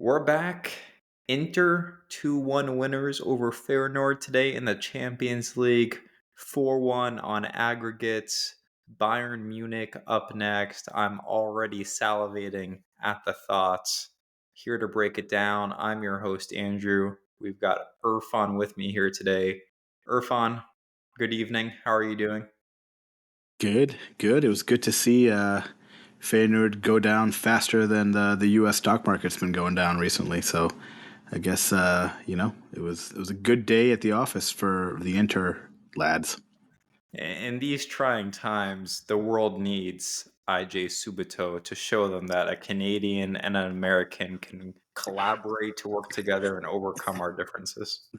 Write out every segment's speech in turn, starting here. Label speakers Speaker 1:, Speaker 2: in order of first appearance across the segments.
Speaker 1: We're back. Inter 2-1 winners over Feyenoord today in the Champions League. 4-1 on aggregates. Bayern Munich up next. I'm already salivating at the thoughts. Here to break it down, I'm your host, Andrew. We've got Irfan with me here today. Irfan, good evening. How are you doing?
Speaker 2: Good, good. It was good to see Feyenoord go down faster than the U.S. stock market's been going down recently. So I guess it was a good day at the office for the Inter lads.
Speaker 1: In these trying times, the world needs IJ Subito to show them that a Canadian and an American can collaborate to work together and overcome our differences.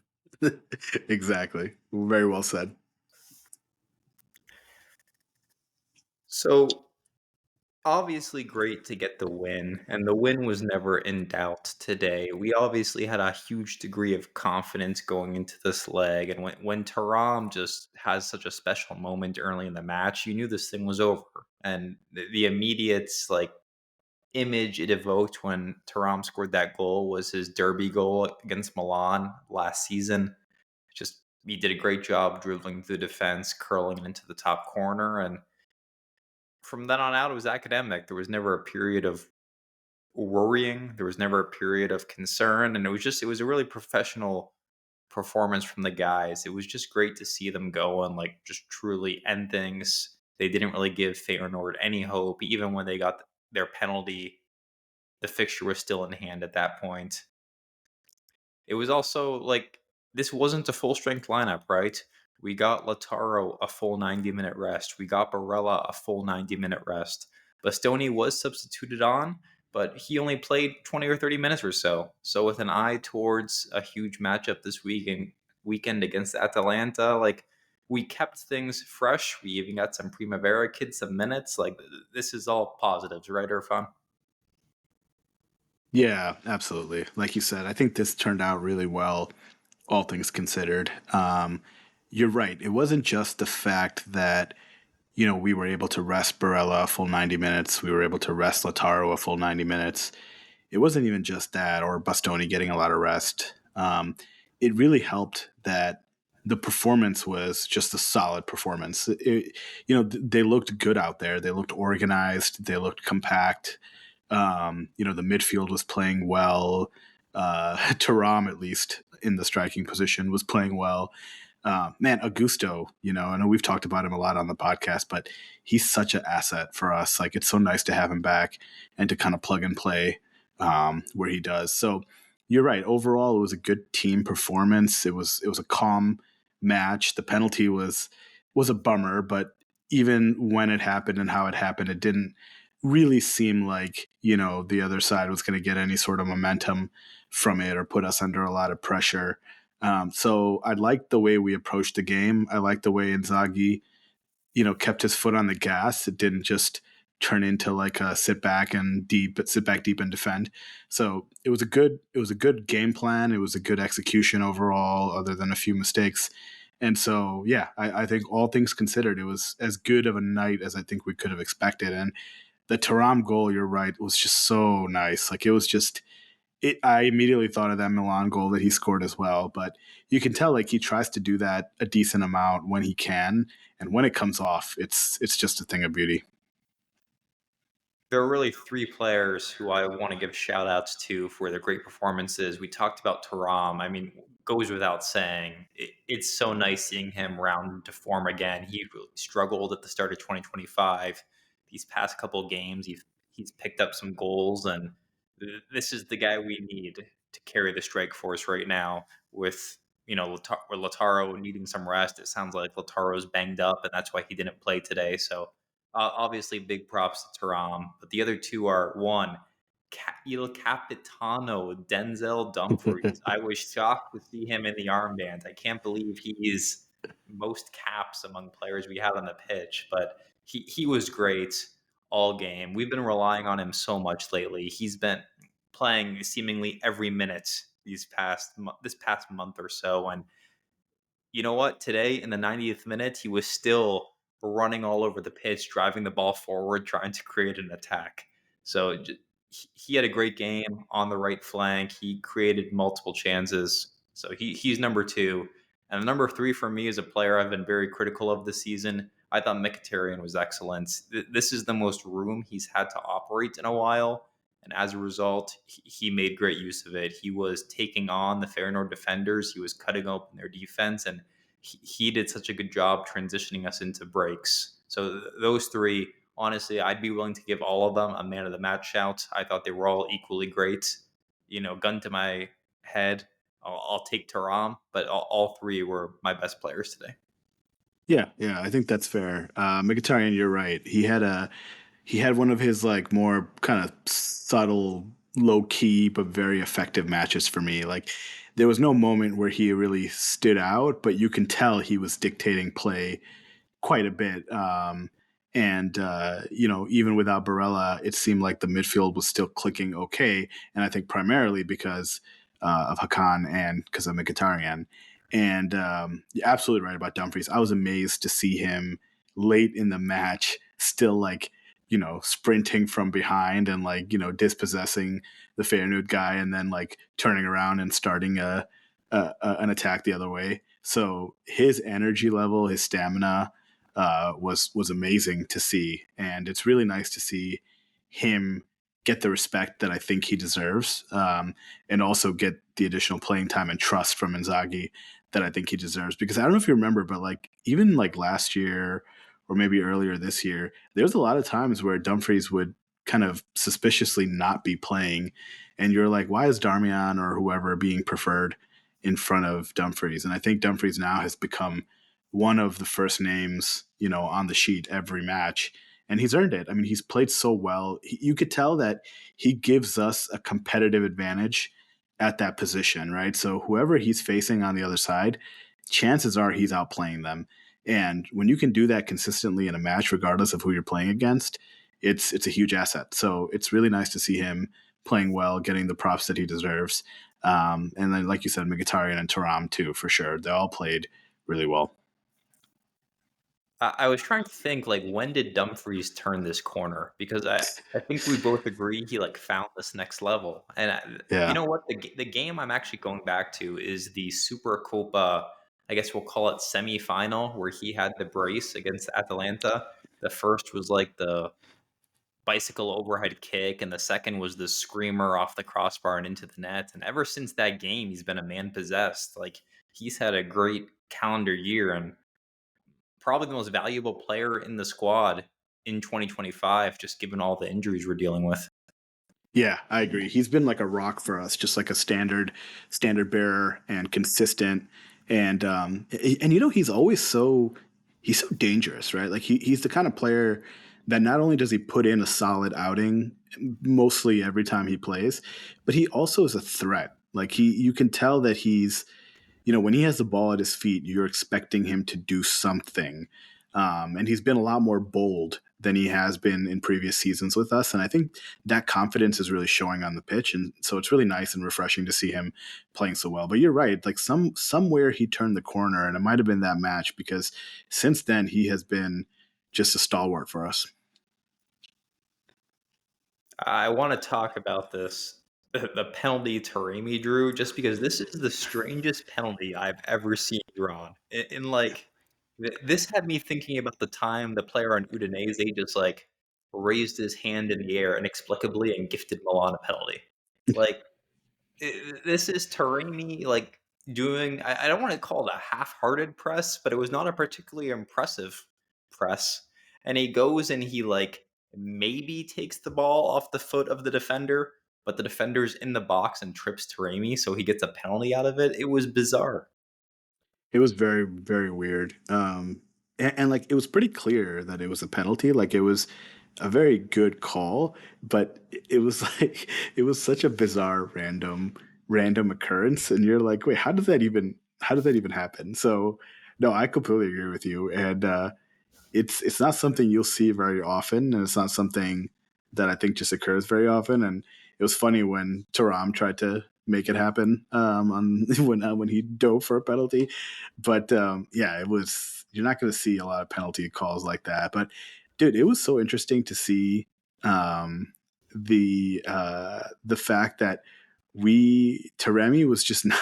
Speaker 2: Exactly. Very well said.
Speaker 1: So, obviously, great to get the win, and the win was never in doubt today. We obviously had a huge degree of confidence going into this leg, and when Taram just has such a special moment early in the match, you knew this thing was over. And the immediate image it evoked when Taram scored that goal was his derby goal against Milan last season. Just he did a great job dribbling through the defense, curling it into the top corner, and from then on out, it was academic. There was never a period of worrying. There was never a period of concern, and it was a really professional performance from the guys. It was just great to see them go and just truly end things. They didn't really give Feyenoord any hope, even when they got their penalty. The fixture was still in hand at that point. It was also this wasn't a full strength lineup, right? We got Lautaro a full 90-minute rest. We got Barella a full 90-minute rest. Bastoni was substituted on, but he only played 20 or 30 minutes or so. So with an eye towards a huge matchup this weekend against Atalanta, we kept things fresh. We even got some Primavera kids some minutes. This is all positives, right, Irfan?
Speaker 2: Yeah, absolutely. Like you said, I think this turned out really well, all things considered. You're right. It wasn't just the fact that we were able to rest Barella a full 90 minutes. We were able to rest Lautaro a full 90 minutes. It wasn't even just that, or Bastoni getting a lot of rest. It really helped that the performance was just a solid performance. They looked good out there. They looked organized. They looked compact. The midfield was playing well. Taram, at least in the striking position, was playing well. Man, Augusto, I know we've talked about him a lot on the podcast, but he's such an asset for us. Like, it's so nice to have him back and to kind of plug and play where he does. So you're right. Overall, it was a good team performance. It was a calm match. The penalty was a bummer, but even when it happened and how it happened, it didn't really seem like the other side was going to get any sort of momentum from it or put us under a lot of pressure. So I liked the way we approached the game. I liked the way Inzaghi, kept his foot on the gas. It didn't just turn into like a sit back deep and defend. So it was a good game plan. It was a good execution overall, other than a few mistakes. And so, yeah, I think all things considered, it was as good of a night as I think we could have expected. And the Taram goal, you're right, was just so nice. Like, it was just it. I immediately thought of that Milan goal that he scored as well. But you can tell, like, he tries to do that a decent amount when he can, and when it comes off, it's just a thing of beauty.
Speaker 1: There are really three players who I want to give shout outs to for their great performances. We talked about Taram. I mean, goes without saying. It's so nice seeing him round to form again. He really struggled at the start of 2025. These past couple games, he's picked up some goals, and this is the guy we need to carry the strike force right now. With Lautaro needing some rest, it sounds like Lautaro's banged up, and that's why he didn't play today. So obviously, big props to Taram, but the other two are one, Il Capitano, Denzel Dumfries. I was shocked to see him in the armband. I can't believe he's most caps among players we have on the pitch, but he was great all game. We've been relying on him so much lately. He's been playing seemingly every minute this past month or so, and you know what? Today, in the 90th minute, he was still running all over the pitch, driving the ball forward, trying to create an attack. So he had a great game on the right flank. He created multiple chances. So he's number two. And number three for me is a player I've been very critical of this season. I thought Mkhitaryan was excellent. This is the most room he's had to operate in a while. And as a result, he made great use of it. He was taking on the Feyenoord defenders. He was cutting open their defense. And he did such a good job transitioning us into breaks. So those three, honestly, I'd be willing to give all of them a man of the match shout. I thought they were all equally great. Gun to my head, I'll take Taram, but all three were my best players today.
Speaker 2: Yeah, yeah, I think that's fair. Mkhitaryan, you're right. He had one of his like more kind of subtle, low key but very effective matches for me. Like there was no moment where he really stood out, but you can tell he was dictating play quite a bit. And even without Barella, it seemed like the midfield was still clicking okay. And I think primarily because of Hakan and because of Mkhitaryan. And you're absolutely right about Dumfries. I was amazed to see him late in the match, still like sprinting from behind and like dispossessing the Feyenoord guy, and then like turning around and starting an attack the other way. So his energy level, his stamina, was amazing to see, and it's really nice to see him get the respect that I think he deserves, and also get the additional playing time and trust from Inzaghi that I think he deserves. Because I don't know if you remember, but like even like last year or maybe earlier this year, there was a lot of times where Dumfries would kind of suspiciously not be playing, and you're like, why is Darmian or whoever being preferred in front of Dumfries? And I think Dumfries now has become one of the first names, on the sheet every match. And he's earned it. I mean, he's played so well. You could tell that he gives us a competitive advantage at that position, right? So whoever he's facing on the other side, chances are he's outplaying them. And when you can do that consistently in a match, regardless of who you're playing against, it's a huge asset. So it's really nice to see him playing well, getting the props that he deserves. And then, like you said, Mkhitaryan and Taram too, for sure. They all played really well.
Speaker 1: I was trying to think like when did Dumfries turn this corner? Because I think we both agree he like found this next level. And you
Speaker 2: Yeah.
Speaker 1: know what? The game I'm actually going back to is the Super Copa. I guess we'll call it semi-final where he had the brace against Atalanta. The first was like the bicycle overhead kick, and the second was the screamer off the crossbar and into the net. And ever since that game, he's been a man possessed. Like he's had a great calendar year and probably the most valuable player in the squad in 2025, just given all the injuries we're dealing with.
Speaker 2: Yeah, I agree. He's been like a rock for us, just like a standard bearer and consistent. And he's so dangerous, right? Like he's the kind of player that not only does he put in a solid outing mostly every time he plays, but he also is a threat. Like you can tell that he's when he has the ball at his feet, you're expecting him to do something. And he's been a lot more bold than he has been in previous seasons with us. And I think that confidence is really showing on the pitch. And so it's really nice and refreshing to see him playing so well. But you're right, like somewhere he turned the corner, and it might have been that match, because since then he has been just a stalwart for us.
Speaker 1: I want to talk about this, the penalty Taremi drew, just because this is the strangest penalty I've ever seen drawn. This had me thinking about the time the player on Udinese just like raised his hand in the air inexplicably and gifted Milan a penalty. Like this is Taremi like doing. I don't want to call it a half-hearted press, but it was not a particularly impressive press. And he goes and he like maybe takes the ball off the foot of the defender, but the defender's in the box and trips Taremi, so he gets a penalty out of it. It was bizarre.
Speaker 2: It was very, very weird. And like it was pretty clear that it was a penalty. Like it was a very good call, but it was like it was such a bizarre random occurrence, and you're like, wait, how does that even happen? So no, I completely agree with you. And it's not something you'll see very often, and it's not something that I think just occurs very often. And it was funny when Taram tried to make it happen on when he dove for a penalty, but yeah, it was. You're not going to see a lot of penalty calls like that. But dude, it was so interesting to see. the fact that we Taremi was just not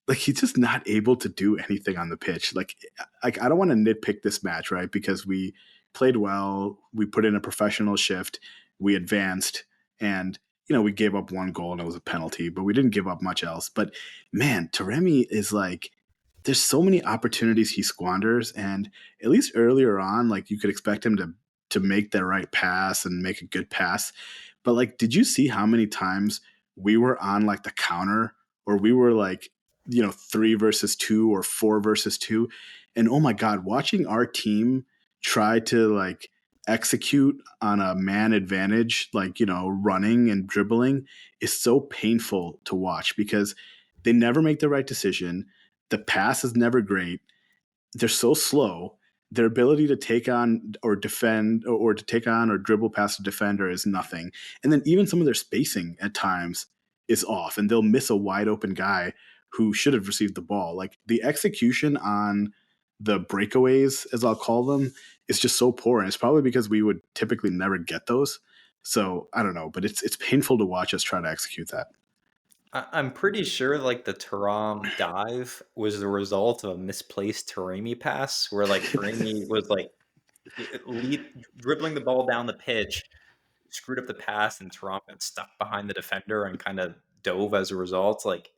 Speaker 2: like he's just not able to do anything on the pitch. Like I don't want to nitpick this match, right? Because we played well, we put in a professional shift, we advanced, and we gave up one goal and it was a penalty, but we didn't give up much else. But man, Taremi is like there's so many opportunities he squanders, and at least earlier on, like you could expect him to make the right pass and make a good pass. But like, did you see how many times we were on like the counter, or we were like, 3 versus 2 or 4 versus 2? And oh my God, watching our team try to like execute on a man advantage, like, running and dribbling is so painful to watch because they never make the right decision. The pass is never great. They're so slow. Their ability to take on or defend or to take on or dribble past a defender is nothing. And then even some of their spacing at times is off, and they'll miss a wide open guy who should have received the ball. Like the execution on the breakaways, as I'll call them, is just so poor. And it's probably because we would typically never get those. So I don't know, but it's painful to watch us try to execute that.
Speaker 1: I'm pretty sure like the Taram dive was the result of a misplaced Taremi pass, where like Taremi was like dribbling the ball down the pitch, screwed up the pass, and Taram got stuck behind the defender and kind of dove as a result. Like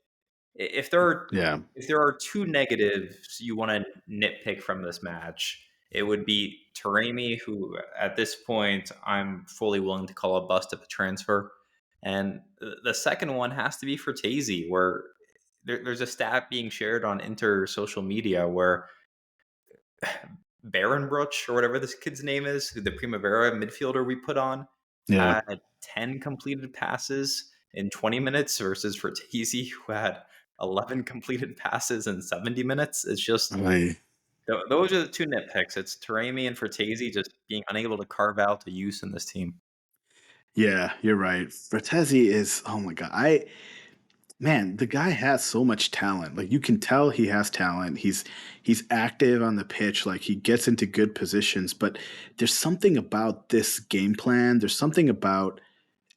Speaker 1: if there are
Speaker 2: Yeah.
Speaker 1: if there are two negatives you want to nitpick from this match, it would be Taremi, who at this point I'm fully willing to call a bust of a transfer, and the second one has to be for Tazy, where there's a stat being shared on Inter social media where Barenbruch, or whatever this kid's name is, who the Primavera midfielder we put on,
Speaker 2: Yeah.
Speaker 1: had 10 completed passes in 20 minutes versus Fertesi, who had 11 completed passes in 70 minutes. It's just,
Speaker 2: I,
Speaker 1: those are the two nitpicks. It's Taremi and Fertesi just being unable to carve out a use in this team.
Speaker 2: yeah, you're right. Fratesi is, oh my God. Man, the guy has so much talent. Like you can tell he has talent. He's active on the pitch, like he gets into good positions, but there's something about this game plan. There's something about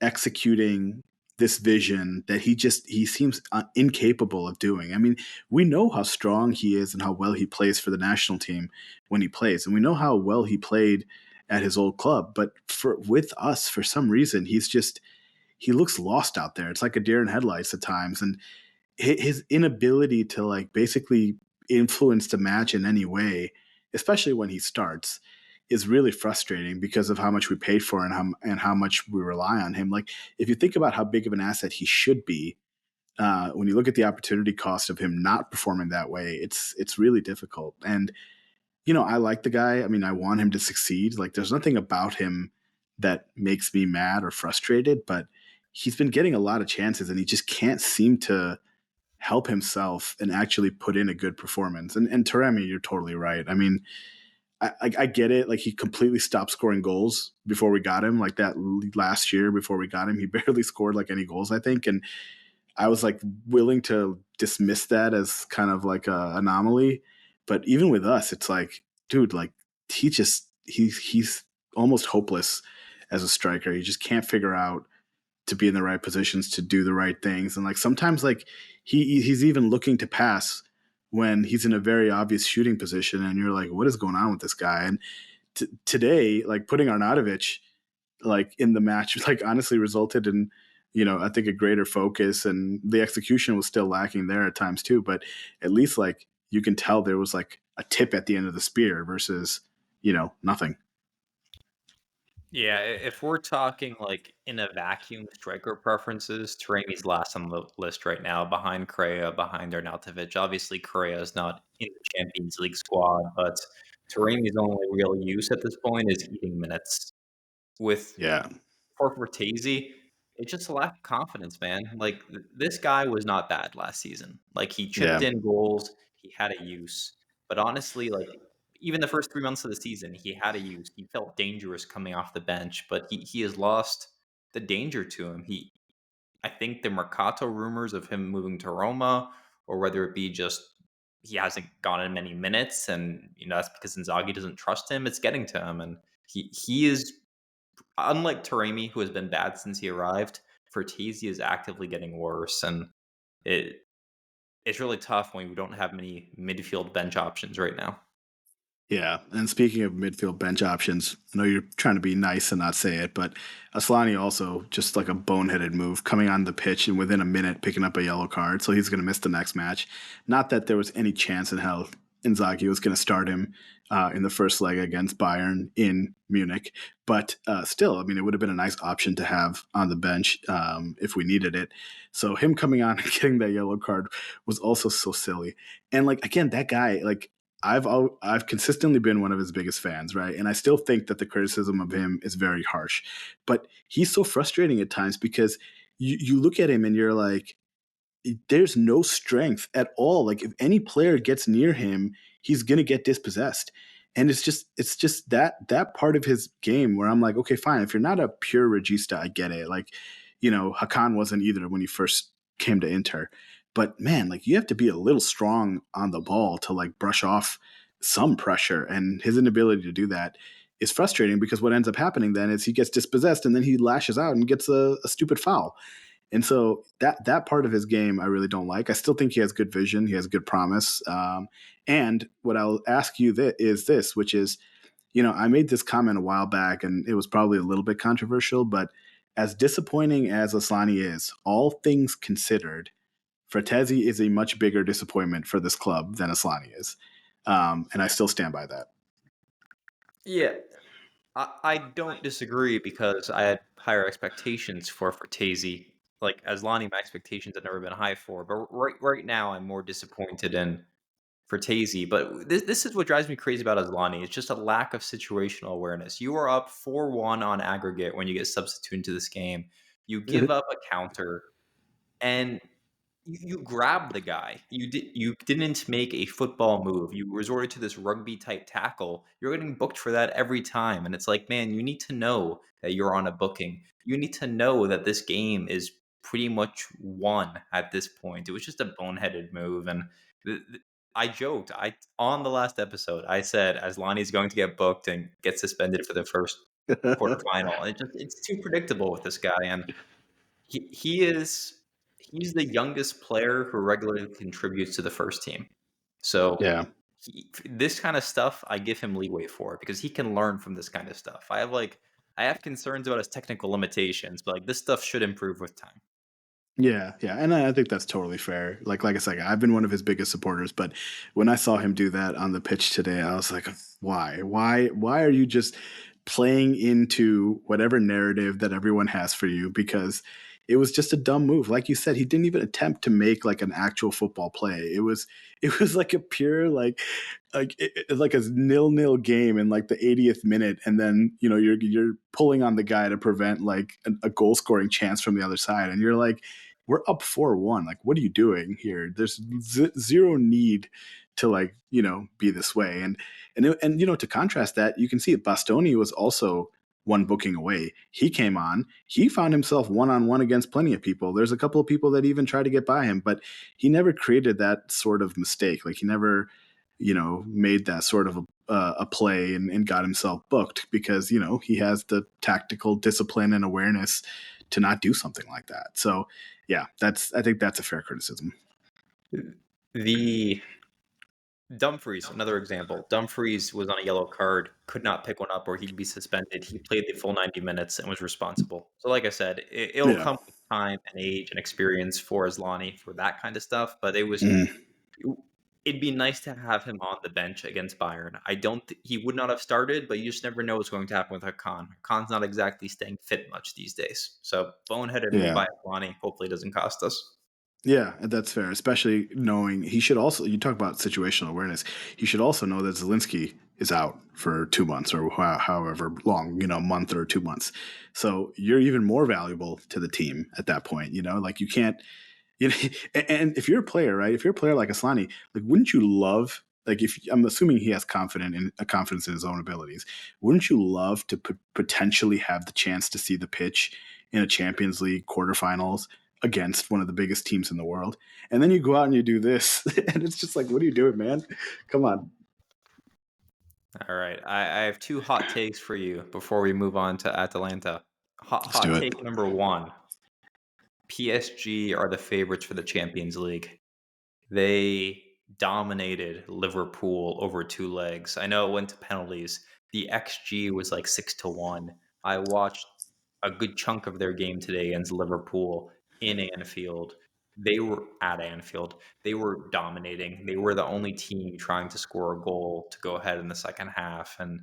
Speaker 2: executing this vision that he seems incapable of doing. I mean, we know how strong he is and how well he plays for the national team when he plays, and we know how well he played at his old club, but for with us for some reason he looks lost out there. It's like a deer in headlights at times, and his inability to like basically influence the match in any way, especially when he starts, is really frustrating because of how much we paid for and how much we rely on him. Like if you think about how big of an asset he should be, when you look at the opportunity cost of him not performing that way, it's really difficult. And I like the guy. I mean, I want him to succeed. Like, there's nothing about him that makes me mad or frustrated, but he's been getting a lot of chances and he just can't seem to help himself and actually put in a good performance. And Taremi, you're totally right. I mean, I get it. Like, he completely stopped scoring goals before we got him. Like that last year before we got him, he barely scored like any goals, I think. And I was like willing to dismiss that as kind of like a anomaly. But even with us, it's like, dude, like he's almost hopeless as a striker. He just can't figure out to be in the right positions to do the right things. And like sometimes like he's even looking to pass when he's in a very obvious shooting position and you're like, what is going on with this guy? And today, like putting Arnautovic like in the match like honestly resulted in I think a greater focus, and the execution was still lacking there at times too, but at least like you can tell there was like a tip at the end of the spear versus nothing.
Speaker 1: Yeah, if we're talking like in a vacuum striker preferences, Taremi's last on the list right now, behind Correa, behind Arnautovic. Obviously, Correa is not in the Champions League squad, but Taremi's only real use at this point is eating minutes. With
Speaker 2: Yeah.
Speaker 1: for Cortese, it's just a lack of confidence, man. Like this guy was not bad last season. Like he chipped
Speaker 2: Yeah.
Speaker 1: in goals, he had a use. But honestly, like even the first 3 months of the season, he had a use. He felt dangerous coming off the bench, but he has lost the danger to him. I think the Mercato rumors of him moving to Roma, or whether it be just he hasn't gotten many minutes, and that's because Inzaghi doesn't trust him. It's getting to him, and he is unlike Taremi, who has been bad since he arrived, Fertezi is actively getting worse, and it it's really tough when we don't have many midfield bench options right now.
Speaker 2: Yeah, and speaking of midfield bench options, I know you're trying to be nice and not say it, but Aslani also just like a boneheaded move coming on the pitch and within a minute picking up a yellow card, so he's going to miss the next match. Not that there was any chance in hell Inzaghi was going to start him in the first leg against Bayern in Munich, but still, I mean, it would have been a nice option to have on the bench if we needed it. So him coming on and getting that yellow card was also so silly. And like again, that guy like I've consistently been one of his biggest fans, right? And I still think that the criticism of him is very harsh. But he's so frustrating at times because you look at him and you're like, there's no strength at all. Like if any player gets near him, he's gonna get dispossessed. And it's just that part of his game where I'm like, okay, fine. If you're not a pure regista, I get it. Like, Hakan wasn't either when he first came to Inter. But man, like you have to be a little strong on the ball to like brush off some pressure. And his inability to do that is frustrating because what ends up happening then is he gets dispossessed and then he lashes out and gets a stupid foul. And so that part of his game I really don't like. I still think he has good vision. He has good promise. And what I'll ask you is this, which is, I made this comment a while back, and it was probably a little bit controversial. But as disappointing as Aslani is, all things considered, Fratesi is a much bigger disappointment for this club than Aslani is, and I still stand by that.
Speaker 1: Yeah, I don't disagree because I had higher expectations for Fertezi. Like Aslani, my expectations have never been high for, but right now I'm more disappointed in Fertezi. But this is what drives me crazy about Aslani. It's just a lack of situational awareness. You are up 4-1 on aggregate when you get substituted into this game. You give up a counter, and you grabbed the guy. You didn't make a football move. You resorted to this rugby type tackle. You're getting booked for that every time, and it's like, man, you need to know that you're on a booking. You need to know that this game is pretty much won at this point. It was just a boneheaded move, and I joked. I on the last episode, I said Aslani's going to get booked and get suspended for the first quarterfinal. It's too predictable with this guy, and he's the youngest player who regularly contributes to the first team. So
Speaker 2: Yeah.
Speaker 1: this kind of stuff, I give him leeway for because he can learn from this kind of stuff. I have concerns about his technical limitations, but like this stuff should improve with time.
Speaker 2: Yeah, yeah, and I think that's totally fair. Like I said, I've been one of his biggest supporters, but when I saw him do that on the pitch today, I was like, why? Why are you just playing into whatever narrative that everyone has for you? Because it was just a dumb move. Like you said, he didn't even attempt to make like an actual football play. It was like a pure like a nil-nil game in like the 80th minute, and then you're pulling on the guy to prevent like a goal scoring chance from the other side, and you're like, we're up 4-1. Like, what are you doing here? There's zero need to like, be this way. And to contrast that, you can see Bastoni was also one booking away. He came on, he found himself one-on-one against plenty of people. There's a couple of people that even tried to get by him, but he never created that sort of mistake. Like he never, made that sort of a play and got himself booked because, he has the tactical discipline and awareness to not do something like that. So yeah, I think that's a fair criticism.
Speaker 1: The Dumfries, another example. Dumfries was on a yellow card, could not pick one up or he'd be suspended. He played the full 90 minutes and was responsible. So, like I said, it'll
Speaker 2: Yeah.
Speaker 1: come with time and age and experience for Aslani for that kind of stuff. But
Speaker 2: Mhm.
Speaker 1: it'd be nice to have him on the bench against Bayern. I don't, he would not have started, but you just never know what's going to happen with Hakan. Hakan's not exactly staying fit much these days. So, boneheaded move
Speaker 2: Yeah.
Speaker 1: by Aslani. Hopefully, it doesn't cost us.
Speaker 2: Yeah, that's fair. Especially knowing he should also. You talk about situational awareness. He should also know that Zelensky is out for 2 months or however long, month or 2 months. So you're even more valuable to the team at that point. Like you can't. You know, and if you're a player, right? If you're a player like Aslani, like, wouldn't you love? Like, if I'm assuming he has confidence in his own abilities, wouldn't you love to potentially have the chance to see the pitch in a Champions League quarterfinals against one of the biggest teams in the world? And then you go out and you do this, and it's just like, what are you doing, man? Come on.
Speaker 1: All right. I have two hot takes for you before we move on to Atalanta.
Speaker 2: Let's do
Speaker 1: Hot
Speaker 2: it.
Speaker 1: take number one: PSG are the favorites for the Champions League. They dominated Liverpool over two legs. I know it went to penalties. The XG was like 6-1. I watched a good chunk of their game today against Liverpool in Anfield. They were at Anfield. They were dominating. They were the only team trying to score a goal to go ahead in the second half and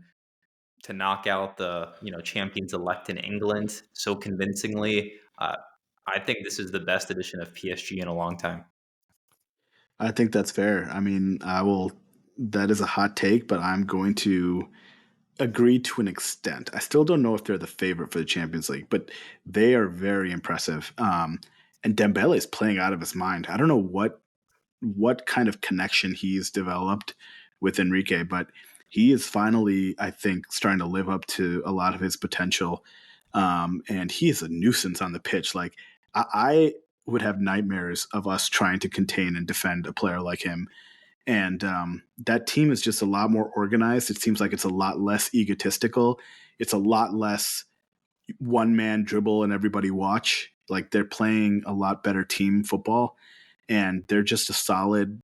Speaker 1: to knock out the champions elect in England so convincingly. I think this is the best edition of PSG in a long time.
Speaker 2: I think that's fair. I mean, I will. That is a hot take, but I'm going to agree to an extent. I still don't know if they're the favorite for the Champions League, but they are very impressive. And Dembele is playing out of his mind. I don't know what kind of connection he's developed with Enrique, but he is finally, I think, starting to live up to a lot of his potential. And he is a nuisance on the pitch. Like I would have nightmares of us trying to contain and defend a player like him. And that team is just a lot more organized. It seems like it's a lot less egotistical. It's a lot less one man dribble and everybody watch. Like they're playing a lot better team football, and they're just a solid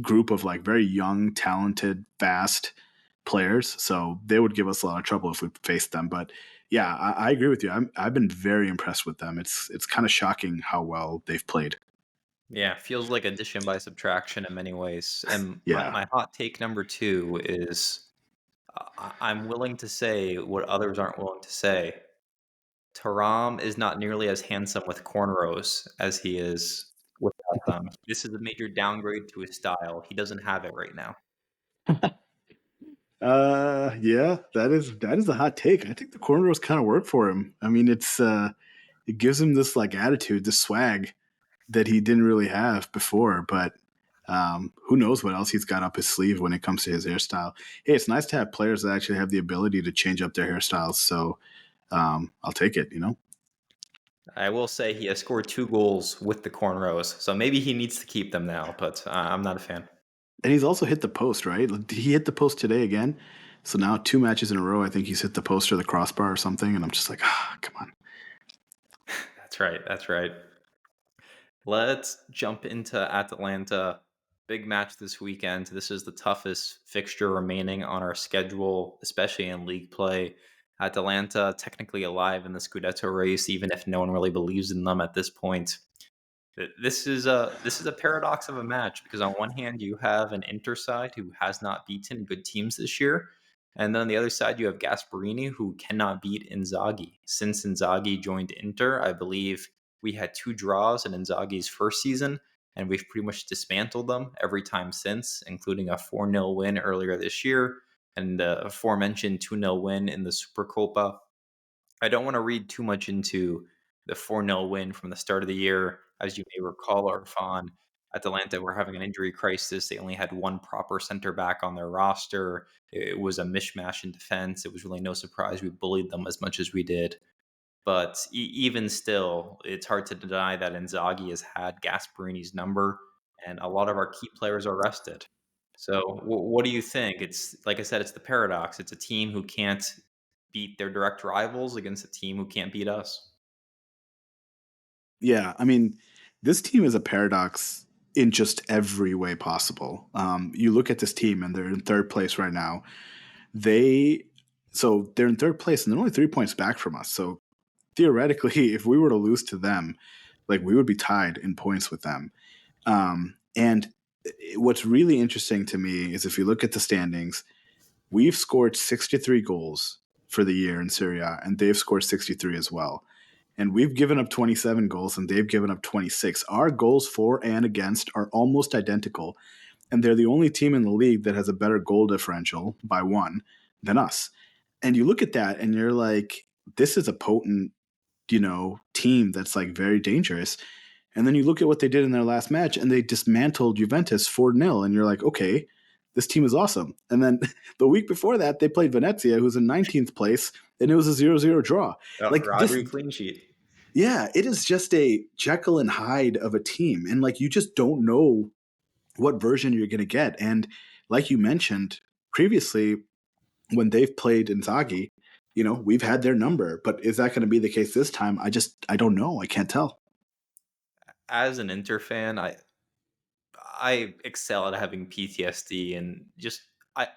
Speaker 2: group of like very young, talented, fast players. So they would give us a lot of trouble if we faced them. But yeah, I agree with you. I've been very impressed with them. It's kind of shocking how well they've played.
Speaker 1: Yeah, feels like addition by subtraction in many ways. And my,
Speaker 2: Yeah.
Speaker 1: my hot take number two is I'm willing to say what others aren't willing to say. Taram is not nearly as handsome with cornrows as he is without them. This is a major downgrade to his style. He doesn't have it right now.
Speaker 2: Yeah, that is a hot take. I think the cornrows kind of work for him. I mean, it gives him this like attitude, this swag that he didn't really have before. But who knows what else he's got up his sleeve when it comes to his hairstyle. Hey, it's nice to have players that actually have the ability to change up their hairstyles. So I'll take it.
Speaker 1: I will say he has scored two goals with the cornrows, so maybe he needs to keep them now, but I'm not a fan.
Speaker 2: And he's also hit the post, right? Like, he hit the post today again. So now 2 matches in a row, I think he's hit the post or the crossbar or something. And I'm just like, come on.
Speaker 1: That's right. That's right. Let's jump into Atalanta. Big match this weekend. This is the toughest fixture remaining on our schedule, especially in league play. Atalanta technically alive in the Scudetto race, even if no one really believes in them at this point. This is a paradox of a match because on one hand you have an Inter side who has not beaten good teams this year, and then on the other side you have Gasperini who cannot beat Inzaghi. Since Inzaghi joined Inter, I believe we had two draws in Inzaghi's first season, and we've pretty much dismantled them every time since, including a 4-0 win earlier this year and the aforementioned 2-0 win in the Supercopa. I don't want to read too much into the 4-0 win from the start of the year. As you may recall, Irfan, Atalanta were having an injury crisis. They only had one proper center back on their roster. It was a mishmash in defense. It was really no surprise we bullied them as much as we did. But even still, it's hard to deny that Inzaghi has had Gasperini's number, and a lot of our key players are rested. So, what do you think? It's like I said, it's the paradox. It's a team who can't beat their direct rivals against a team who can't beat us.
Speaker 2: Yeah, I mean, this team is a paradox in just every way possible. You look at this team and they're in third place right now. They they're in third place and they're only 3 points back from us. So theoretically, if we were to lose to them, like we would be tied in points with them. And what's really interesting to me is if you look at the standings, we've scored 63 goals for the year in Serie A, and they've scored 63 as well. And we've given up 27 goals, and they've given up 26. Our goals for and against are almost identical, and they're the only team in the league that has a better goal differential by one than us. And you look at that, and you're like, this is a potent, team that's like very dangerous. And then you look at what they did in their last match and they dismantled Juventus 4-0. And you're like, okay, this team is awesome. And then the week before that, they played Venezia, who's in 19th place, and it was a 0-0 draw. Like this,
Speaker 1: Rodri clean sheet.
Speaker 2: yeah, it is just a Jekyll and Hyde of a team. And like you just don't know what version you're going to get. And like you mentioned previously, when they've played Inzaghi, we've had their number. But is that going to be the case this time? I don't know. I can't tell.
Speaker 1: As an Inter fan, I excel at having PTSD and just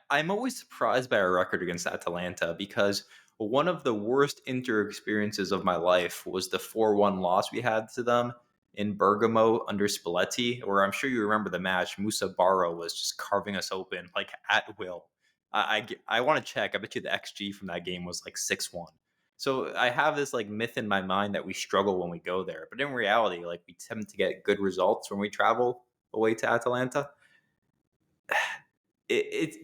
Speaker 1: I'm always surprised by our record against Atalanta because one of the worst Inter experiences of my life was the 4-1 loss we had to them in Bergamo under Spalletti, where I'm sure you remember the match. Musa Barro was just carving us open like at will. I want to check. I bet you the XG from that game was like 6-1. So I have this like myth in my mind that we struggle when we go there, but in reality, like we tend to get good results when we travel away to Atalanta.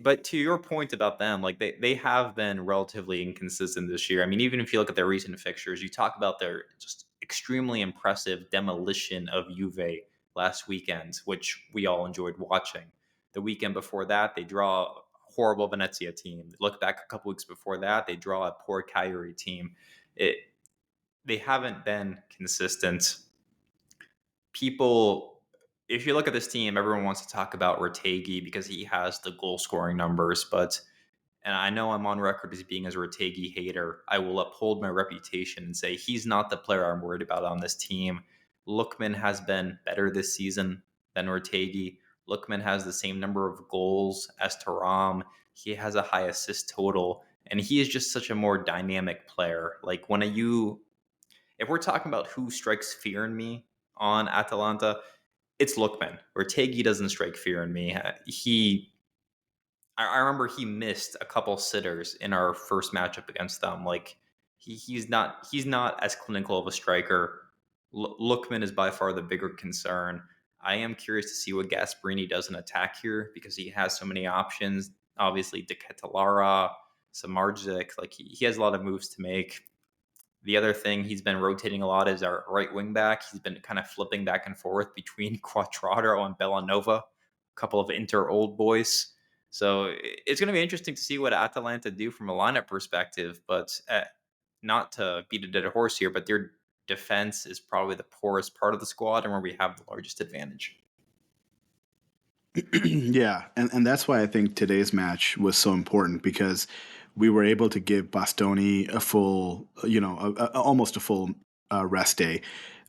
Speaker 1: But to your point about them, like they have been relatively inconsistent this year. I mean, even if you look at their recent fixtures, you talk about their just extremely impressive demolition of Juve last weekend, which we all enjoyed watching. The weekend before that, they draw a horrible Venezia team. Look back a couple weeks before that, they draw a poor Cagliari team. It They haven't been consistent. People, if you look at this team, everyone wants to talk about Retegui because he has the goal scoring numbers. But, and I know I'm on record as being a Retegui hater, I will uphold my reputation and say he's not the player I'm worried about on this team. Lookman has been better this season than Retegui. Lookman has the same number of goals as Taram. He has a high assist total, and he is just such a more dynamic player. Like if we're talking about who strikes fear in me on Atalanta, it's Lookman. Ortegi doesn't strike fear in me. I remember he missed a couple sitters in our first matchup against them. Like he's not as clinical of a striker. Lookman is by far the bigger concern. I am curious to see what Gasperini does in attack here because he has so many options. Obviously, De Ketelaere, Samardzic, like he has a lot of moves to make. The other thing he's been rotating a lot is our right wing back. He's been kind of flipping back and forth between Quadrado and Bellanova, a couple of Inter old boys. So it's going to be interesting to see what Atalanta do from a lineup perspective. But not to beat a dead horse here, but their defense is probably the poorest part of the squad and where we have the largest advantage.
Speaker 2: Yeah, and that's why I think today's match was so important because we were able to give Bastoni a full, almost a full rest day.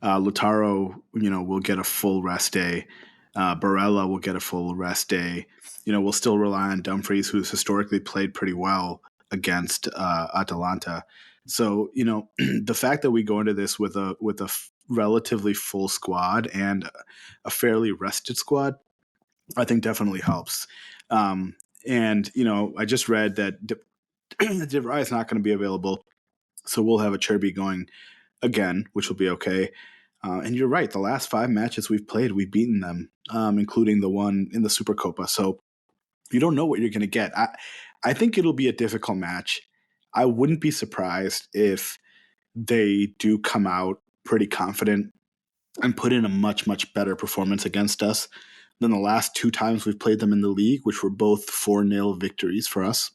Speaker 2: Lautaro, will get a full rest day. Barella will get a full rest day. We'll still rely on Dumfries, who's historically played pretty well against Atalanta. So, the fact that we go into this with a relatively full squad and a fairly rested squad, I think definitely helps. And I just read that DeVry is not going to be available, so we'll have a Cherby going again, which will be okay. And you're right. The last 5 matches we've played, we've beaten them, including the one in the Supercopa. So you don't know what you're going to get. I think it'll be a difficult match. I wouldn't be surprised if they do come out pretty confident and put in a much, much better performance against us than the last 2 times we've played them in the league, which were both 4-0 victories for us.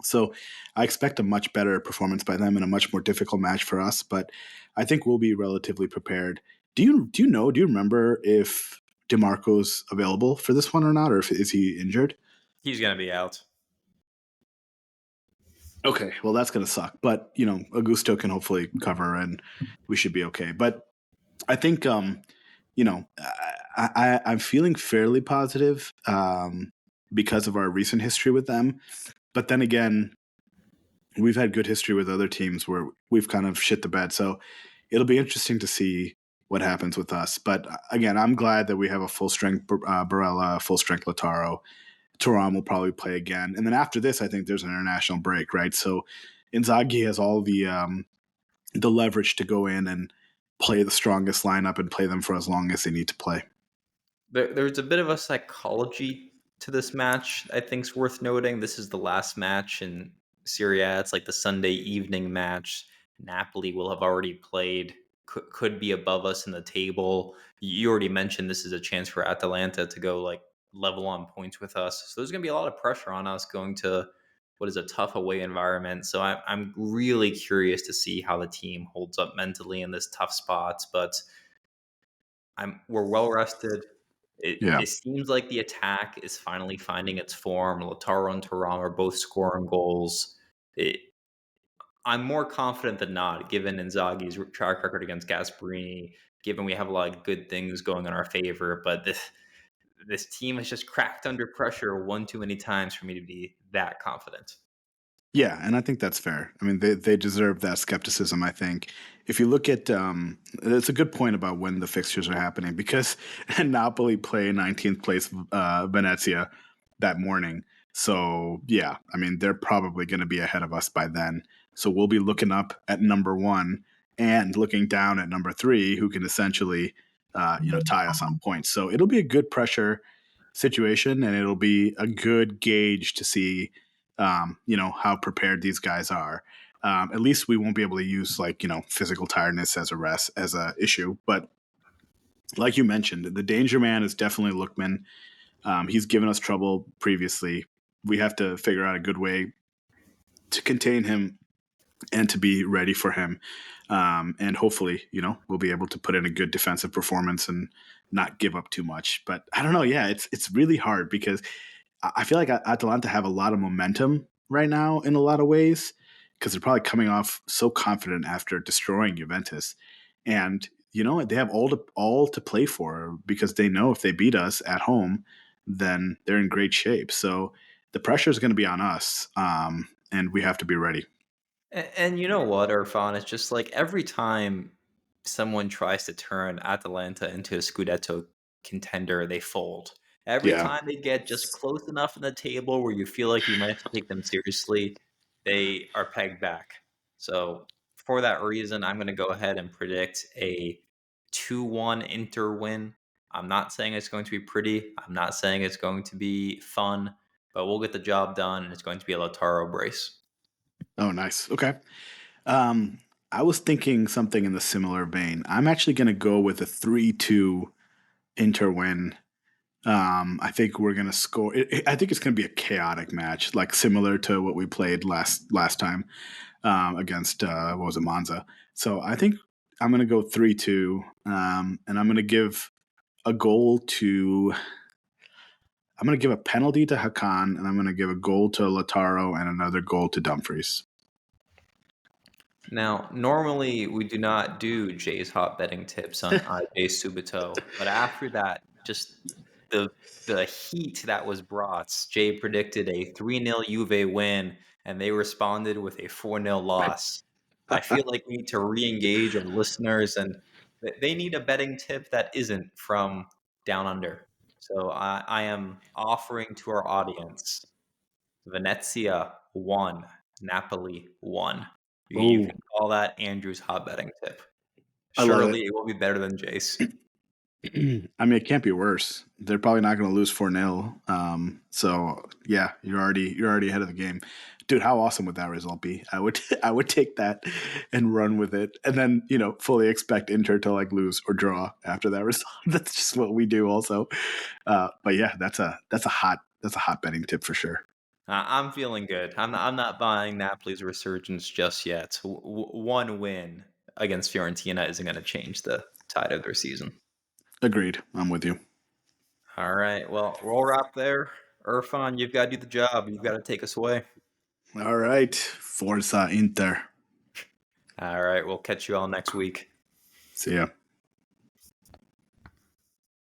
Speaker 2: So I expect a much better performance by them and a much more difficult match for us, but I think we'll be relatively prepared. Do you remember if DeMarco's available for this one or not, or if is he injured?
Speaker 1: He's going to be out.
Speaker 2: Okay, well that's gonna suck. But Augusto can hopefully cover and we should be okay. But I think I'm feeling fairly positive because of our recent history with them. But then again, we've had good history with other teams where we've kind of shit the bed. So it'll be interesting to see what happens with us. But again, I'm glad that we have a full strength Barella, full strength Lautaro. Turam will probably play again, and then after this, I think there's an international break, right? So Inzaghi has all the leverage to go in and play the strongest lineup and play them for as long as they need to play.
Speaker 1: There's a bit of a psychology to this match I think's worth noting. This is the last match in Serie A. It's like the Sunday evening match. Napoli will have already played, could be above us in the table. You already mentioned this is a chance for Atalanta to go like level on points with us. So there's going to be a lot of pressure on us going to what is a tough away environment. So I'm really curious to see how the team holds up mentally in this tough spots. But we're well rested.
Speaker 2: Yeah.
Speaker 1: It seems like the attack is finally finding its form. Lautaro and Thuram are both scoring goals. It, I'm more confident than not, given Inzaghi's track record against Gasperini, given we have a lot of good things going in our favor. But this team has just cracked under pressure one too many times for me to be that confident.
Speaker 2: Yeah, and I think that's fair. I mean, they deserve that skepticism. I think if you look at, it's a good point about when the fixtures are happening because Napoli play 19th place Venezia that morning. So yeah, I mean they're probably going to be ahead of us by then. So we'll be looking up at number one and looking down at number three, who can essentially, tie us on points. So it'll be a good pressure situation, and it'll be a good gauge to see how prepared these guys are. At least we won't be able to use like physical tiredness as a rest as a issue. But like you mentioned, the danger man is definitely Lookman. He's given us trouble previously. We have to figure out a good way to contain him and to be ready for him. And hopefully, we'll be able to put in a good defensive performance and not give up too much. But I don't know. Yeah, it's really hard because I feel like Atalanta have a lot of momentum right now in a lot of ways because they're probably coming off so confident after destroying Juventus, and they have all to play for because they know if they beat us at home, then they're in great shape. So the pressure is going to be on us, and we have to be ready.
Speaker 1: And you know what, Irfan? It's just like every time someone tries to turn Atalanta into a Scudetto contender, they fold. Every
Speaker 2: Yeah.
Speaker 1: time they get just close enough in the table where you feel like you might have to take them seriously, they are pegged back. So for that reason, I'm going to go ahead and predict a 2-1 Inter win. I'm not saying it's going to be pretty. I'm not saying it's going to be fun, but we'll get the job done, and it's going to be a Lautaro brace.
Speaker 2: Oh, nice. Okay. Um, I was thinking something in the similar vein. I'm actually going to go with a 3-2 Inter win. I think we're gonna score. I think it's gonna be a chaotic match, like similar to what we played last time against what was it, Monza. So I think I'm gonna go 3-2, and I'm gonna give a goal to. I'm gonna give a penalty to Hakan, and I'm gonna give a goal to Lataro and another goal to Dumfries.
Speaker 1: Now, normally we do not do Jay's hot betting tips on IJ Subito, but after that, just the the heat that was brought, Jay predicted a 3-0 Juve win, and they responded with a 4-0 loss. I feel like we need to re-engage our listeners, and they need a betting tip that isn't from down under. So I am offering to our audience Venezia 1, Napoli 1. You
Speaker 2: Oh,
Speaker 1: can call that Andrew's hot betting tip.
Speaker 2: I love
Speaker 1: Surely
Speaker 2: it.
Speaker 1: it will be better than Jace.
Speaker 2: I mean, it can't be worse. They're probably not going to lose 4-0. So yeah, you're already ahead of the game, dude. How awesome would that result be? I would I would take that and run with it, and then fully expect Inter to like lose or draw after that result. That's just what we do, also. But yeah, that's a hot betting tip for sure.
Speaker 1: I'm feeling good. I'm not buying Napoli's resurgence just yet. One win against Fiorentina isn't going to change the tide of their season.
Speaker 2: Agreed. I'm with you.
Speaker 1: All right. Well, we'll wrap there. Irfan, you've got to do the job. You've got to take us away.
Speaker 2: All right, Forza Inter.
Speaker 1: All right. We'll catch you all next week.
Speaker 2: See ya.